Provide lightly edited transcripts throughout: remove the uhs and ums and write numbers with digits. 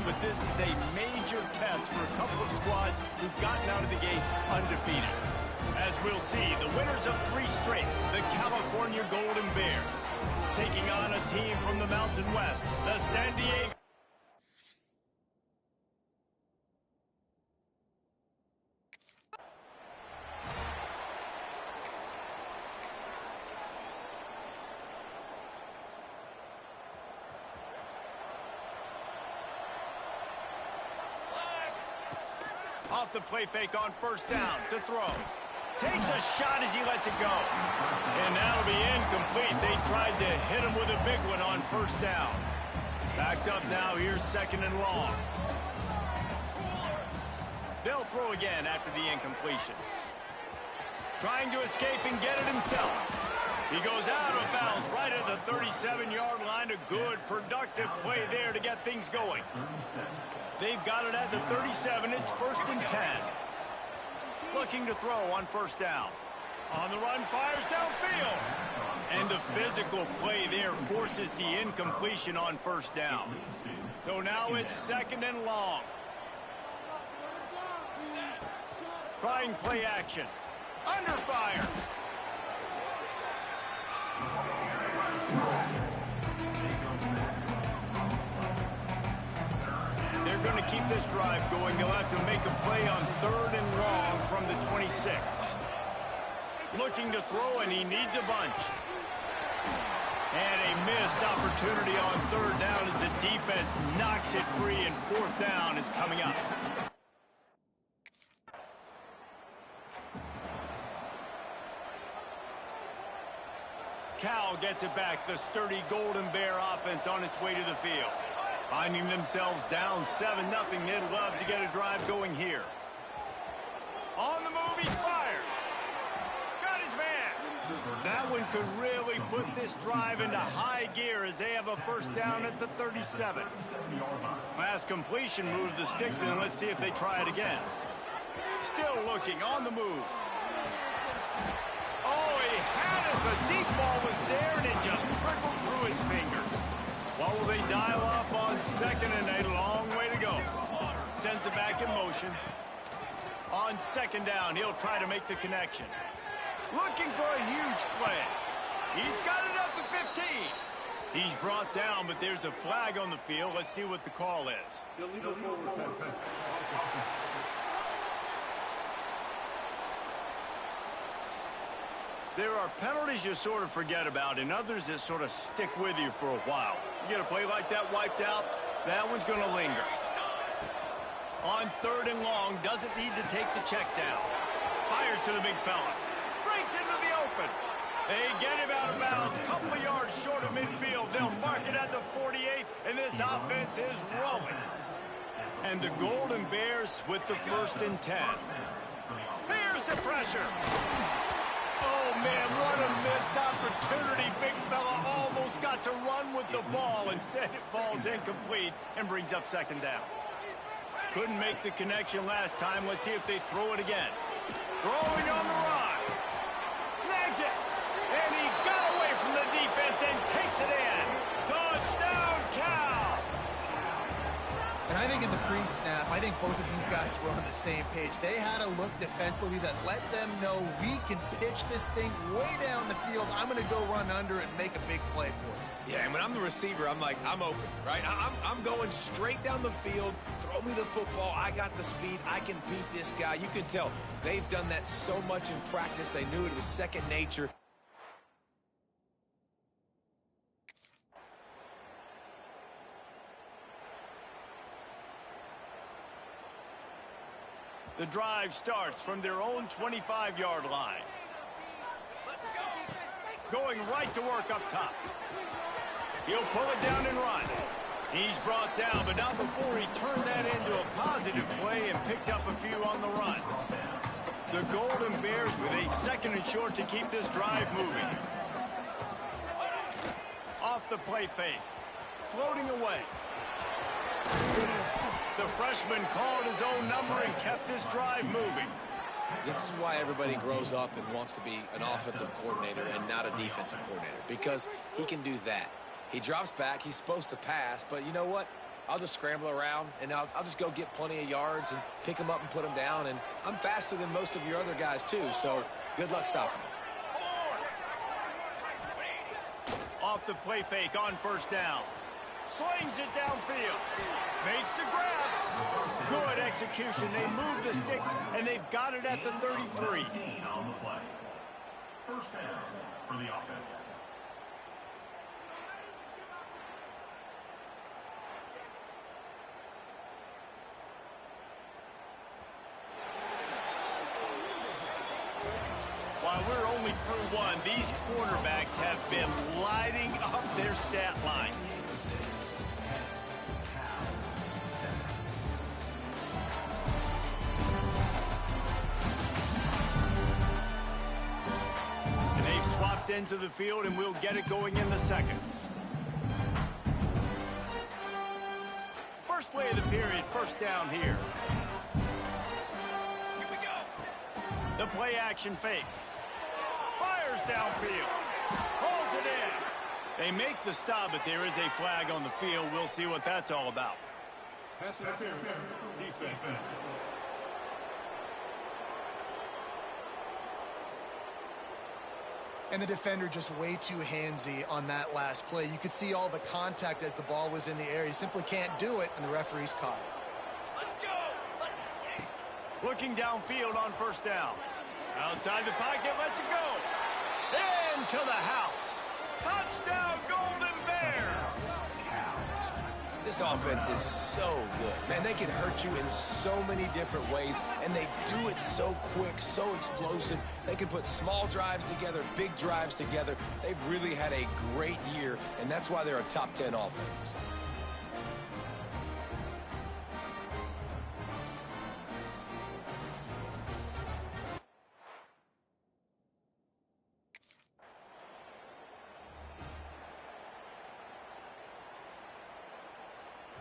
but this is a major test for a couple of squads who've gotten out of the gate undefeated. As we'll see, the winners of 3 straight, the California Golden Bears, taking on a team from the Mountain West, the San Diego. Off the play fake on first down to throw. Takes a shot as he lets it go. And that'll be incomplete. They tried to hit him with a big one on first down. Backed up now, here's 2nd and long. They'll throw again after the incompletion. Trying to escape and get it himself. He goes out of bounds right at the 37-yard line. A good, productive play there to get things going. They've got it at the 37. It's 1st and 10. Looking to throw on first down. On the run, fires downfield. And the physical play there forces the incompletion on first down. So now it's 2nd and long. Trying play action. Under fire. They're going to keep this drive going. They'll have to make a play on 3rd and long from the 26. Looking to throw, and he needs a bunch. And a missed opportunity on 3rd down as the defense knocks it free, and 4th down is coming up. Cal gets it back. The sturdy Golden Bear offense on its way to the field. Finding themselves down 7-0. They'd love to get a drive going here. On the move, he fires. Got his man. That one could really put this drive into high gear as they have a first down at the 37. Last completion moved the sticks in. Let's see if they try it again. Still looking on the move. Oh, he had it. The deep ball was there, and it just trickled through his fingers. What will they dial up on 2nd and 8? A long way to go. Sends it back in motion. On 2nd down, he'll try to make the connection. Looking for a huge play. He's got it up to 15. He's brought down, but there's a flag on the field. Let's see what the call is. There are penalties you sort of forget about and others that sort of stick with you for a while. You get a play like that wiped out, that one's going to linger. On 3rd and long, doesn't need to take the check down. Fires to the big fella. Breaks into the open. They get him out of bounds, couple of yards short of midfield. They'll mark it at the 48, and this offense is rolling. And the Golden Bears with the 1st and 10. Here's the pressure. Oh, man, what a missed opportunity. Big fella almost got to run with the ball. Instead, it falls incomplete and brings up 2nd down. Couldn't make the connection last time. Let's see if they throw it again. Throwing on the run. Snags it. And he got away from the defense and takes it in. Touchdown, Cal. And I think in the pre-snap, I think both of these guys were on the same page. They had a look defensively that let them know we can pitch this thing way down the field. I'm going to go run under and make a big play for it. Yeah, and when I'm the receiver, I'm like, I'm open, right? I'm going straight down the field. Throw me the football. I got the speed. I can beat this guy. You can tell they've done that so much in practice. They knew it was second nature. The drive starts from their own 25-yard line. Going right to work up top. He'll pull it down and run. He's brought down, but not before he turned that into a positive play and picked up a few on the run. The Golden Bears with a 2nd and short to keep this drive moving. Off the play fake. Floating away. The freshman called his own number and kept this drive moving. This is why everybody grows up and wants to be an offensive coordinator and not a defensive coordinator, because he can do that. He drops back, he's supposed to pass, but you know what? I'll just scramble around, and I'll just go get plenty of yards and pick them up and put them down. And I'm faster than most of your other guys, too, so good luck stopping me. Off the play fake on first down. Slings it downfield. Makes the grab. Good execution. They move the sticks, and they've got it at the 33. On the play. First down for the offense. While we're only through one, these quarterbacks have been lighting up their stat line. And they've swapped into the field, and we'll get it going in the second. First play of the period, first down here. Here we go. The play action fake. Fires downfield. Pulls it in. They make the stop, but there is a flag on the field. We'll see what that's all about. Pass interference. Defense. And the defender just way too handsy on that last play. You could see all the contact as the ball was in the air. He simply can't do it, and the referee's caught it. Let's go. Looking downfield on first down. Outside the pocket, lets it go. Into the house. Touchdown, Golden Bears. This offense is so good. Man, they can hurt you in so many different ways, and they do it so quick, so explosive. They can put small drives together, big drives together. They've really had a great year, and that's why they're a top 10 offense.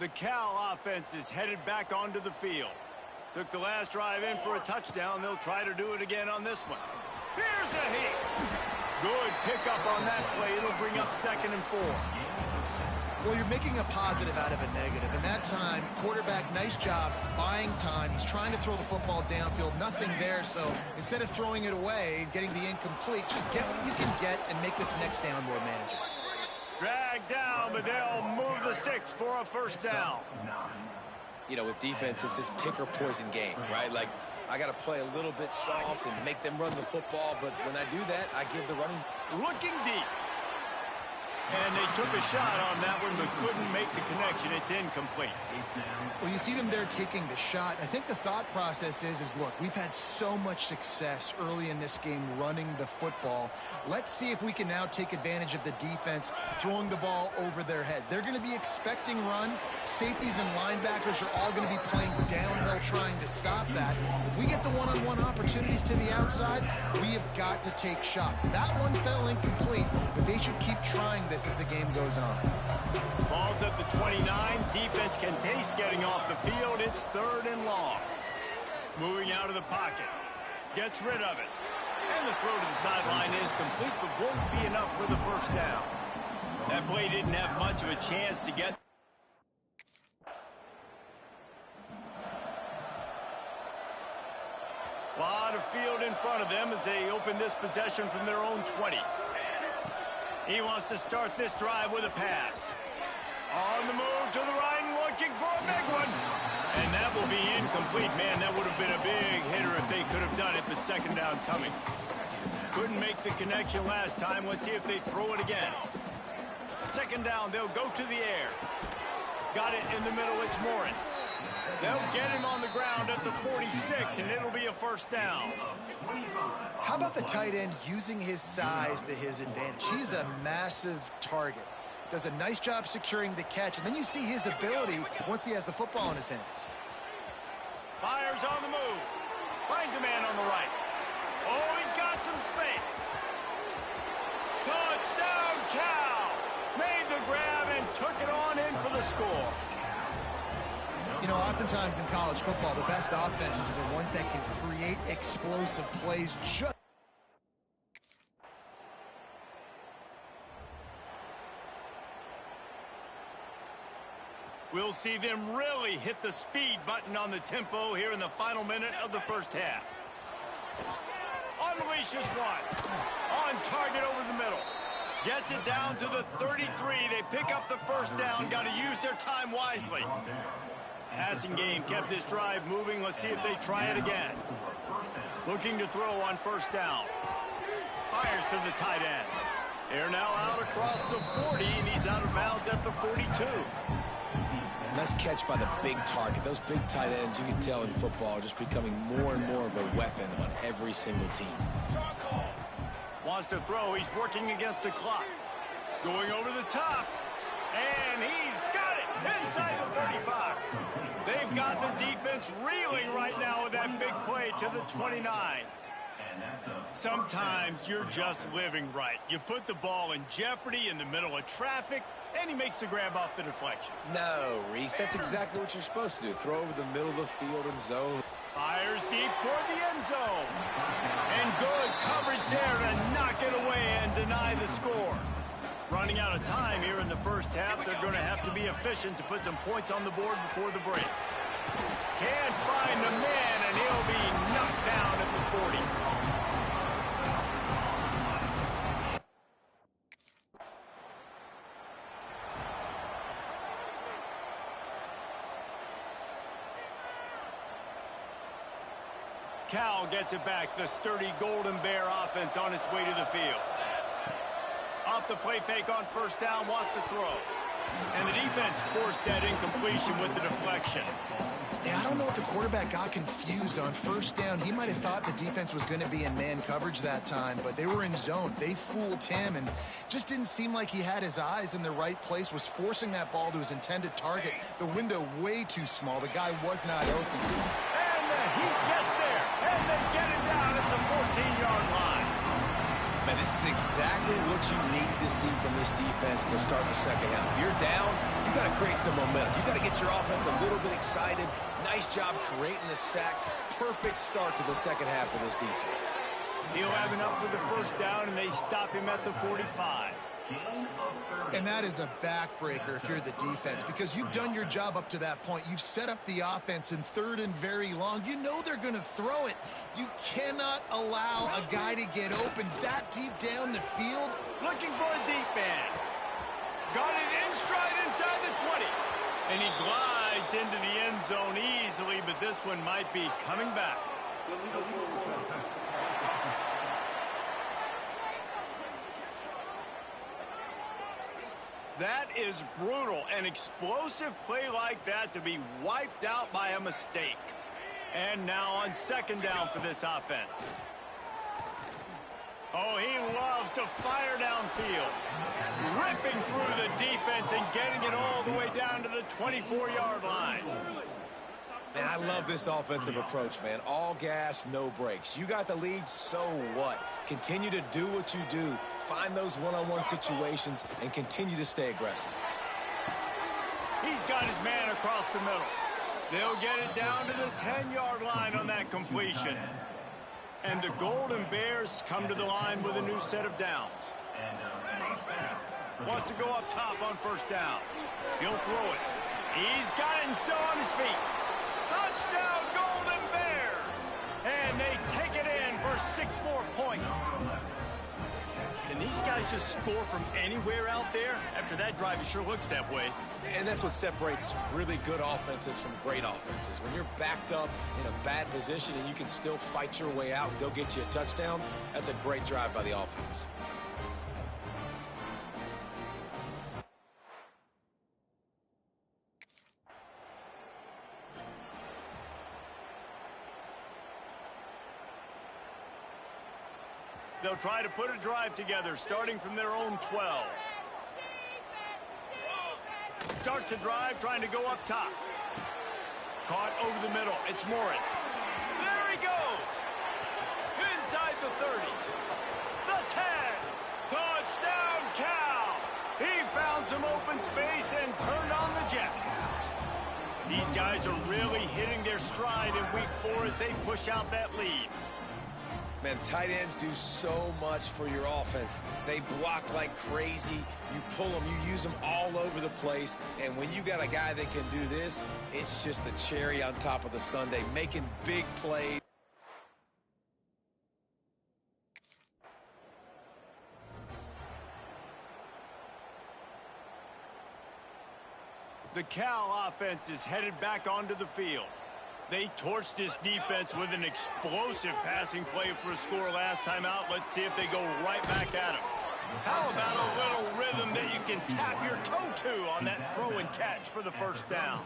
The Cal offense is headed back onto the field. Took the last drive in for a touchdown. They'll try to do it again on this one. Here's a hit. Good pickup on that play. It'll bring up 2nd and 4. Well, you're making a positive out of a negative. And that time, quarterback, nice job buying time. He's trying to throw the football downfield. Nothing there. So instead of throwing it away and getting the incomplete, just get what you can get and make this next down more manageable. Dragged down, but they'll move the sticks for a first down. You know, with defense, it's this pick or poison game, right? Like, I got to play a little bit soft and make them run the football, but when I do that, I give the running. Looking deep. And they took a shot on that one, but couldn't make the connection. It's incomplete. Well, you see them there taking the shot. I think the thought process is look, we've had so much success early in this game running the football. Let's see if we can now take advantage of the defense throwing the ball over their heads. They're going to be expecting run. Safeties and linebackers are all going to be playing downhill trying to stop that. If we get the one-on-one opportunities to the outside, we have got to take shots. That one fell incomplete, but they should keep trying this as the game goes on. Ball's at the 29. Defense can taste getting off the field. It's 3rd and long. Moving out of the pocket. Gets rid of it. And the throw to the sideline is complete, but won't be enough for the first down. That play didn't have much of a chance to get. A lot of field in front of them as they open this possession from their own 20. He wants to start this drive with a pass. On the move to the right, looking for a big one. And that will be incomplete. Man, that would have been a big hitter if they could have done it, but 2nd down coming. Couldn't make the connection last time. Let's see if they throw it again. 2nd down, they'll go to the air. Got it in the middle, it's Morris. They'll get him on the ground at the 46, and it'll be a first down. How about the tight end using his size to his advantage? He's a massive target. Does a nice job securing the catch, and then you see his ability once he has the football in his hands. Fires on the move. Finds a man on the right. Oh, he's got some space. Touchdown, Cal. Made the grab and took it on in for the score. You know, oftentimes in college football, the best offenses are the ones that can create explosive plays. We'll see them really hit the speed button on the tempo here in the final minute of the first half. Unleashes one. On target over the middle. Gets it down to the 33. They pick up the first down. Got to use their time wisely. Passing game kept this drive moving. Let's see if they try it again. Looking to throw on first down. Fires to the tight end. They're now out across the 40, and he's out of bounds at the 42. Nice catch by the big target. Those big tight ends, you can tell in football, are just becoming more and more of a weapon on every single team. Wants to throw. He's working against the clock. Going over the top. And he's got it inside the 35. They've got the defense reeling right now with that big play to the 29. Sometimes you're just living right. You put the ball in jeopardy in the middle of traffic, and he makes the grab off the deflection. No, Reese, that's exactly what you're supposed to do. Throw over the middle of the field and zone. Fires deep toward the end zone. And good coverage there to knock it away and deny the score. Running out of time here in the first half. They're going to have to be efficient to put some points on the board before the break. Can't find the man, and he'll be knocked down at the 40. Cal gets it back. The sturdy Golden Bear offense on its way to the field. Off the play fake on first down, wants to throw. And the defense forced that incompletion with the deflection. Yeah, I don't know if the quarterback got confused on first down. He might have thought the defense was going to be in man coverage that time, but they were in zone. They fooled him and just didn't seem like he had his eyes in the right place, was forcing that ball to his intended target. The window way too small. The guy was not open. And the Heat gets there, and they get him down at the 14-yard line. Man, this is exactly what you need to see from this defense to start the second half. If you're down, you got to create some momentum. You got to get your offense a little bit excited. Nice job creating the sack. Perfect start to the second half of this defense. He'll have enough for the first down, and they stop him at the 45. And that is a backbreaker if you're the defense, because you've done your job up to that point. You've set up the offense in third and very long. You know they're going to throw it. You cannot allow a guy to get open that deep down the field. Looking for a deep man. Got it in stride inside the 20. And he glides into the end zone easily, but this one might be coming back. That is brutal. An explosive play like that to be wiped out by a mistake. And now on second down for this offense. Oh, he loves to fire downfield. Ripping through the defense and getting it all the way down to the 24-yard line. Man, I love this offensive approach, man. All gas, no brakes. You got the lead, so what? Continue to do what you do. Find those one-on-one situations and continue to stay aggressive. He's got his man across the middle. They'll get it down to the 10-yard line on that completion. And the Golden Bears come to the line with a new set of downs. Wants to go up top on first down. He'll throw it. He's got it and still on his feet. Touchdown, Golden Bears! And they take it in for 6 more points. Can these guys just score from anywhere out there? After that drive, it sure looks that way. And that's what separates really good offenses from great offenses. When you're backed up in a bad position and you can still fight your way out and go get you a touchdown, that's a great drive by the offense. They'll try to put a drive together, starting from their own 12. Starts a drive, trying to go up top. Caught over the middle. It's Morris. There he goes. Inside the 30. The 10. Touchdown, Cal. He found some open space and turned on the Jets. These guys are really hitting their stride in week 4 as they push out that lead. Man, tight ends do so much for your offense. They block like crazy. You pull them, you use them all over the place. And when you got a guy that can do this, it's just the cherry on top of the sundae, making big plays. The Cal offense is headed back onto the field. They torched this defense with an explosive passing play for a score last time out. Let's see if they go right back at him. How about a little rhythm that you can tap your toe to on that throw and catch for the first down?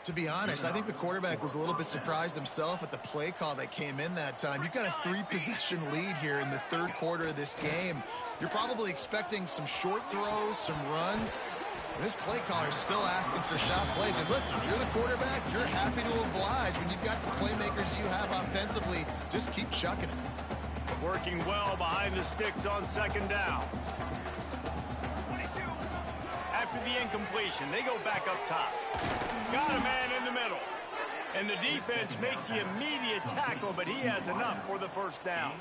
To be honest, I think the quarterback was a little bit surprised himself at the play call that came in that time. You've got a 3-possession lead here in the third quarter of this game. You're probably expecting some short throws, some runs. And this play caller is still asking for shot plays. And listen, if you're the quarterback, you're happy to oblige. When you've got the playmakers you have offensively, just keep chucking it. Working well behind the sticks on second down. After the incompletion, they go back up top. Got a man in the middle. And the defense makes the immediate tackle, but he has enough for the first down.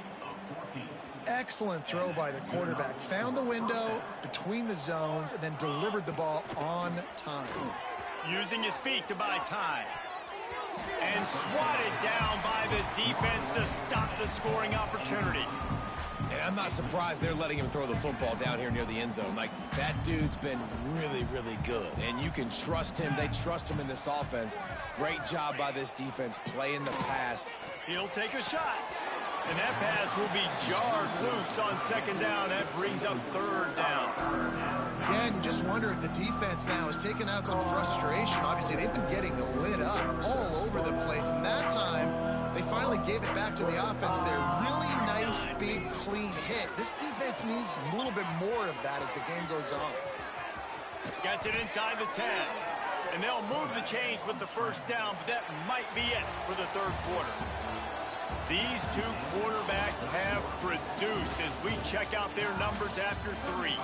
Excellent throw by the quarterback. Found the window between the zones and then delivered the ball on time. Using his feet to buy time. And swatted down by the defense to stop the scoring opportunity. And I'm not surprised they're letting him throw the football down here near the end zone. Like, that dude's been really, really good. And you can trust him. They trust him in this offense. Great job by this defense playing the pass. He'll take a shot. And that pass will be jarred loose on second down. That brings up third down. Yeah, and you just wonder if the defense now has taken out some frustration. Obviously, they've been getting lit up all over the place. And that time, they finally gave it back to the offense there. Really nice, big, clean hit. This defense needs a little bit more of that as the game goes on. Gets it inside the 10. And they'll move the chains with the first down, but that might be it for the third quarter. These two quarterbacks have produced as we check out their numbers after 3.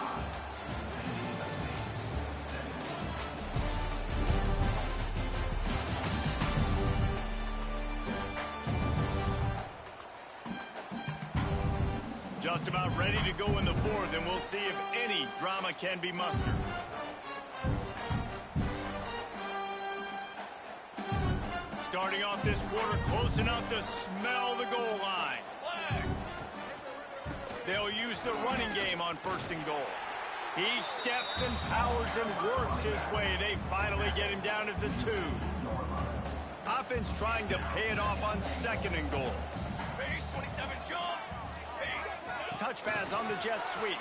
Just about ready to go in the fourth, and we'll see if any drama can be mustered. Starting off this quarter close enough to smell the goal line. They'll use the running game on first and goal. He steps and powers and works his way. They finally get him down at the 2. Offense trying to pay it off on second and goal. Touch pass on the jet sweep.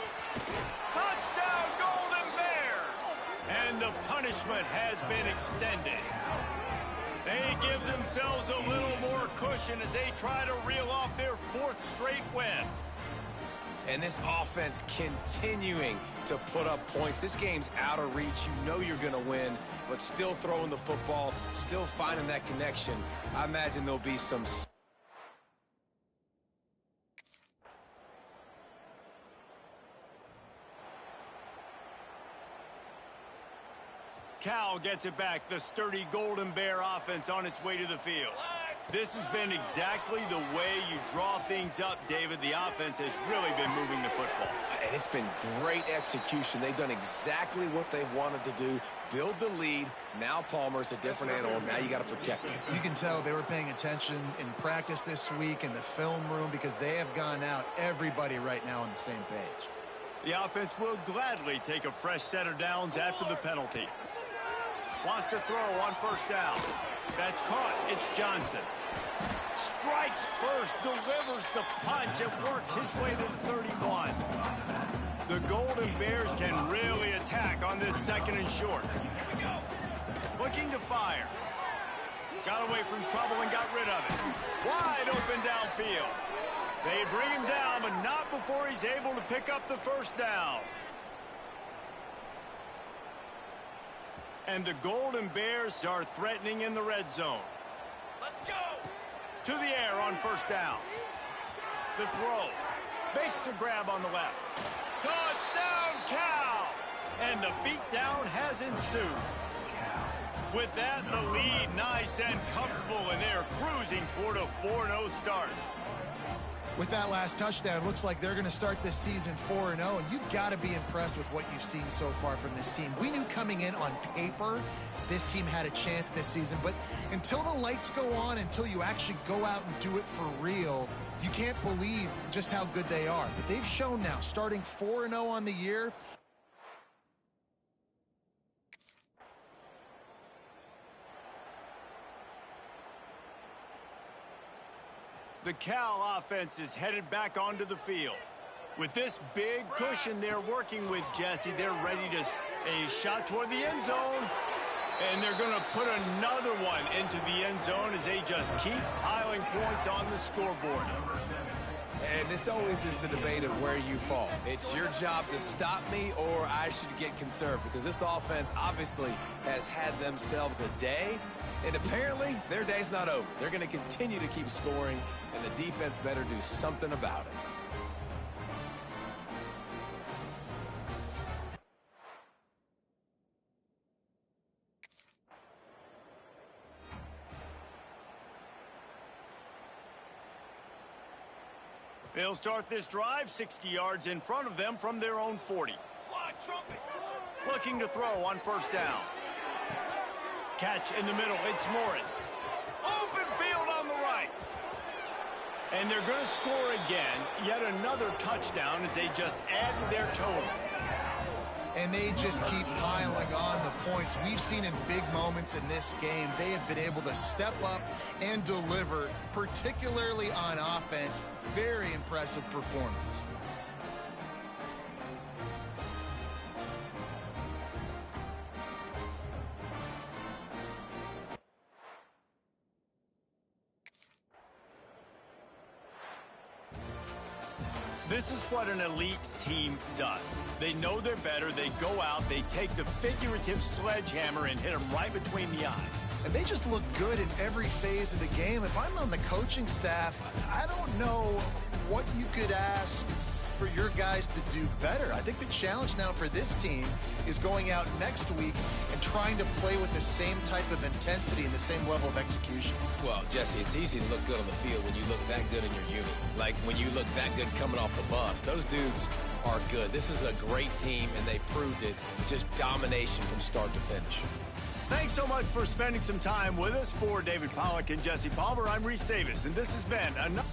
Touchdown, Golden Bears! And the punishment has been extended. They give themselves a little more cushion as they try to reel off their 4th straight win. And this offense continuing to put up points. This game's out of reach. You know you're going to win, but still throwing the football, still finding that connection. I imagine there'll be some... Cal gets it back. The sturdy Golden Bear offense on its way to the field. This has been exactly the way you draw things up, David. The offense has really been moving the football. And it's been great execution. They've done exactly what they've wanted to do. Build the lead. Now Palmer's a different animal. Now you got to protect him. You can tell they were paying attention in practice this week in the film room because they have gone out, everybody right now on the same page. The offense will gladly take a fresh set of downs after the penalty. Wants to throw on first down. That's caught. It's Johnson. Strikes first, delivers the punch, and works his way to the 31. The Golden Bears can really attack on this second and short. Looking to fire. Got away from trouble and got rid of it. Wide open downfield. They bring him down, but not before he's able to pick up the first down. And the Golden Bears are threatening in the red zone. Let's go! To the air on first down. The throw. Makes the grab on the left. Touchdown, Cal! And the beatdown has ensued. With that, the lead nice and comfortable, and they're cruising toward a 4-0 start. With that last touchdown, looks like they're going to start this season 4-0, and you've got to be impressed with what you've seen so far from this team. We knew coming in on paper this team had a chance this season, but until the lights go on, until you actually go out and do it for real, you can't believe just how good they are. But they've shown now, starting 4-0 on the year. The Cal offense is headed back onto the field. With this big cushion they're working with, Jesse, they're ready to a shot toward the end zone. And they're going to put another one into the end zone as they just keep piling points on the scoreboard. And this always is the debate of where you fall. It's your job to stop me, or I should get conserved, because this offense obviously has had themselves a day, and apparently their day's not over. They're going to continue to keep scoring, and the defense better do something about it. They'll start this drive 60 yards in front of them from their own 40. Looking to throw on first down. Catch in the middle. It's Morris. Open field on the right. And they're going to score again. Yet another touchdown as they just add to their total. And they just keep piling on the points. We've seen in big moments in this game, they have been able to step up and deliver, particularly on offense. Very impressive performance. This is what an elite team does. They know they're better. They go out. They take the figurative sledgehammer and hit them right between the eyes. And they just look good in every phase of the game. If I'm on the coaching staff, I don't know what you could ask for your guys to do better. I think the challenge now for this team is going out next week and trying to play with the same type of intensity and the same level of execution. Well, Jesse, it's easy to look good on the field when you look that good in your unit. Like when you look that good coming off the bus. Those dudes are good. This is a great team, and they proved it. Just domination from start to finish. Thanks so much for spending some time with us. For David Pollack and Jesse Palmer, I'm Reese Davis, and this has been another